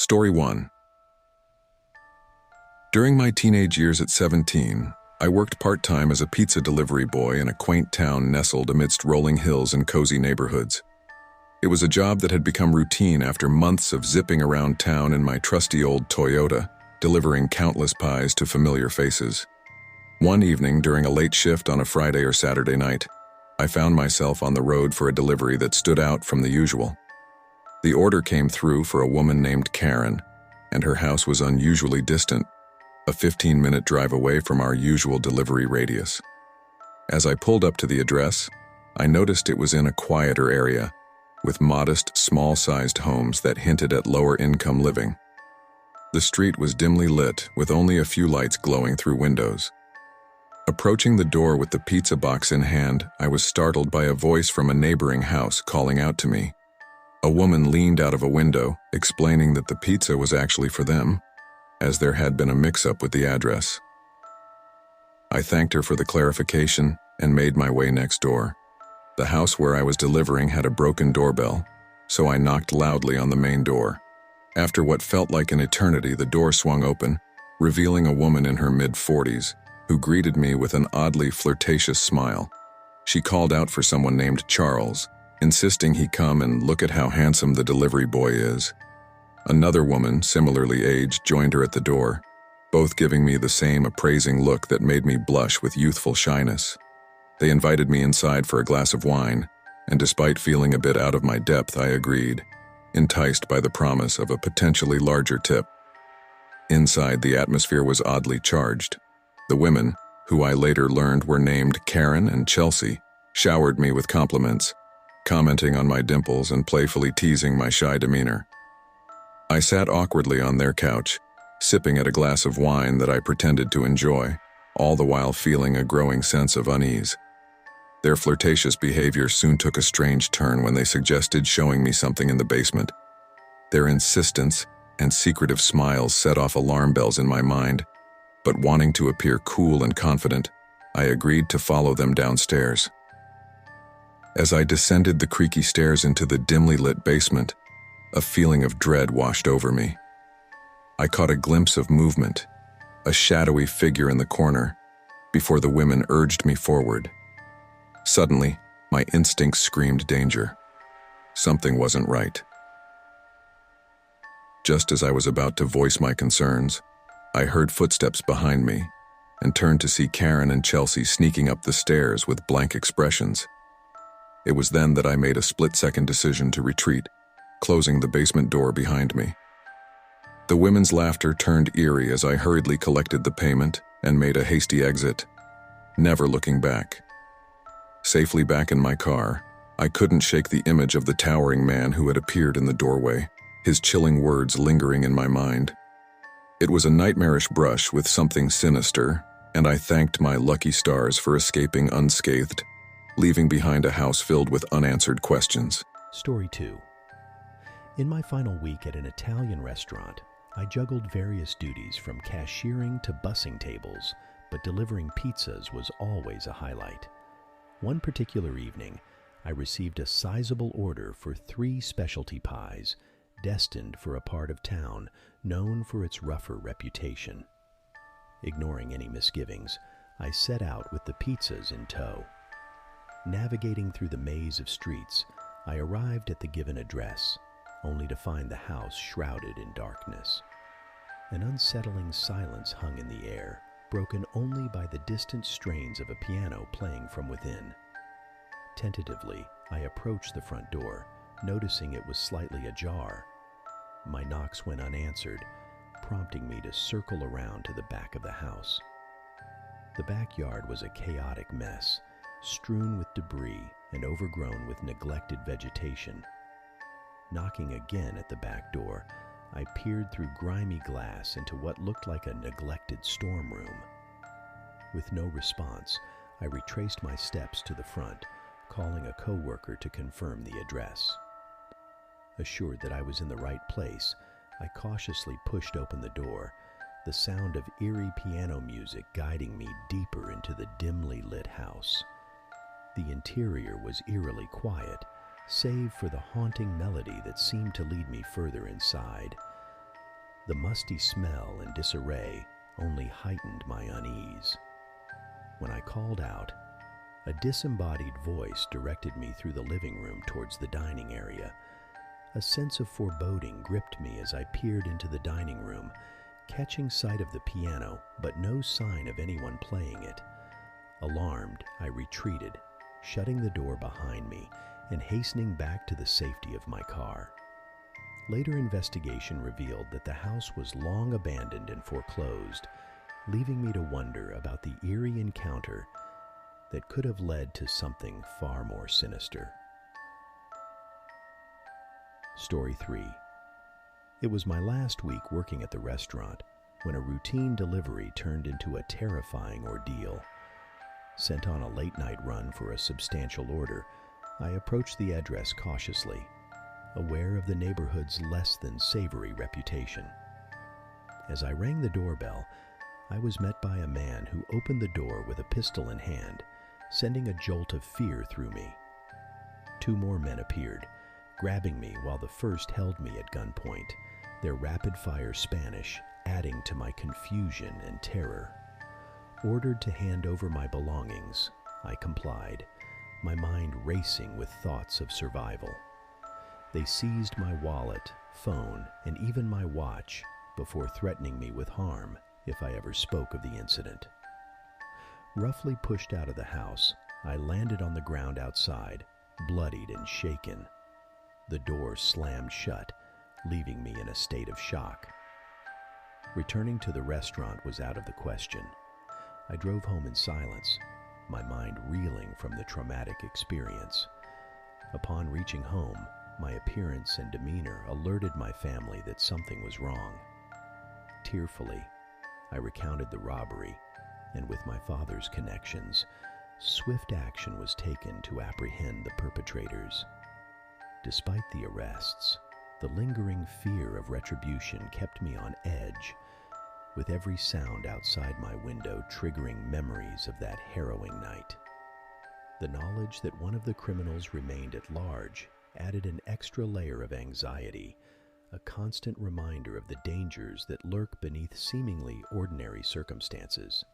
Story 1. During my teenage years at 17, I worked part-time as a pizza delivery boy in a quaint town nestled amidst rolling hills and cozy neighborhoods. It was a job that had become routine after months of zipping around town in my trusty old Toyota, delivering countless pies to familiar faces. One evening during a late shift on a Friday or Saturday night, I found myself on the road for a delivery that stood out from the usual. The order came through for a woman named Karen, and her house was unusually distant, a 15-minute drive away from our usual delivery radius. As I pulled up to the address, I noticed it was in a quieter area, with modest, small-sized homes that hinted at lower-income living. The street was dimly lit, with only a few lights glowing through windows. Approaching the door with the pizza box in hand, I was startled by a voice from a neighboring house calling out to me. A woman leaned out of a window, explaining that the pizza was actually for them, as there had been a mix-up with the address. I thanked her for the clarification and made my way next door. The house where I was delivering had a broken doorbell, so I knocked loudly on the main door. After what felt like an eternity, the door swung open, revealing a woman in her mid-40s, who greeted me with an oddly flirtatious smile. She called out for someone named Charles, insisting he come and look at how handsome the delivery boy is. Another woman, similarly aged, joined her at the door, both giving me the same appraising look that made me blush with youthful shyness. They invited me inside for a glass of wine, and despite feeling a bit out of my depth, I agreed, enticed by the promise of a potentially larger tip. Inside, the atmosphere was oddly charged. The women, who I later learned were named Karen and Chelsea, showered me with compliments, commenting on my dimples and playfully teasing my shy demeanor. I sat awkwardly on their couch, sipping at a glass of wine that I pretended to enjoy, all the while feeling a growing sense of unease. Their flirtatious behavior soon took a strange turn when they suggested showing me something in the basement. Their insistence and secretive smiles set off alarm bells in my mind, but wanting to appear cool and confident, I agreed to follow them downstairs. As I descended the creaky stairs into the dimly lit basement, a feeling of dread washed over me. I caught a glimpse of movement, a shadowy figure in the corner, before the women urged me forward. Suddenly, my instincts screamed danger. Something wasn't right. Just as I was about to voice my concerns, I heard footsteps behind me and turned to see Karen and Chelsea sneaking up the stairs with blank expressions. It was then that I made a split-second decision to retreat, closing the basement door behind me. The women's laughter turned eerie as I hurriedly collected the payment and made a hasty exit, never looking back. Safely back in my car, I couldn't shake the image of the towering man who had appeared in the doorway, his chilling words lingering in my mind. It was a nightmarish brush with something sinister, and I thanked my lucky stars for escaping unscathed, leaving behind a house filled with unanswered questions. Story 2. In my final week at an Italian restaurant, I juggled various duties from cashiering to bussing tables, but delivering pizzas was always a highlight. One particular evening, I received a sizable order for 3 specialty pies, destined for a part of town known for its rougher reputation. Ignoring any misgivings, I set out with the pizzas in tow. Navigating through the maze of streets, I arrived at the given address, only to find the house shrouded in darkness. An unsettling silence hung in the air, broken only by the distant strains of a piano playing from within. Tentatively, I approached the front door, noticing it was slightly ajar. My knocks went unanswered, prompting me to circle around to the back of the house. The backyard was a chaotic mess, strewn with debris and overgrown with neglected vegetation. Knocking again at the back door, I peered through grimy glass into what looked like a neglected storm room. With no response, I retraced my steps to the front, calling a coworker to confirm the address. Assured that I was in the right place, I cautiously pushed open the door, the sound of eerie piano music guiding me deeper into the dimly lit house. The interior was eerily quiet, save for the haunting melody that seemed to lead me further inside. The musty smell and disarray only heightened my unease. When I called out, a disembodied voice directed me through the living room towards the dining area. A sense of foreboding gripped me as I peered into the dining room, catching sight of the piano, but no sign of anyone playing it. Alarmed, I retreated, shutting the door behind me and hastening back to the safety of my car. Later investigation revealed that the house was long abandoned and foreclosed, leaving me to wonder about the eerie encounter that could have led to something far more sinister. Story 3. It was my last week working at the restaurant when a routine delivery turned into a terrifying ordeal. Sent on a late-night run for a substantial order, I approached the address cautiously, aware of the neighborhood's less than savory reputation. As I rang the doorbell, I was met by a man who opened the door with a pistol in hand, sending a jolt of fear through me. 2 more men appeared, grabbing me while the first held me at gunpoint, their rapid-fire Spanish adding to my confusion and terror. Ordered to hand over my belongings, I complied, my mind racing with thoughts of survival. They seized my wallet, phone, and even my watch before threatening me with harm if I ever spoke of the incident. Roughly pushed out of the house, I landed on the ground outside, bloodied and shaken. The door slammed shut, leaving me in a state of shock. Returning to the restaurant was out of the question. I drove home in silence, my mind reeling from the traumatic experience. Upon reaching home, my appearance and demeanor alerted my family that something was wrong. Tearfully, I recounted the robbery, and with my father's connections, swift action was taken to apprehend the perpetrators. Despite the arrests, the lingering fear of retribution kept me on edge, with every sound outside my window triggering memories of that harrowing night. The knowledge that one of the criminals remained at large added an extra layer of anxiety, a constant reminder of the dangers that lurk beneath seemingly ordinary circumstances.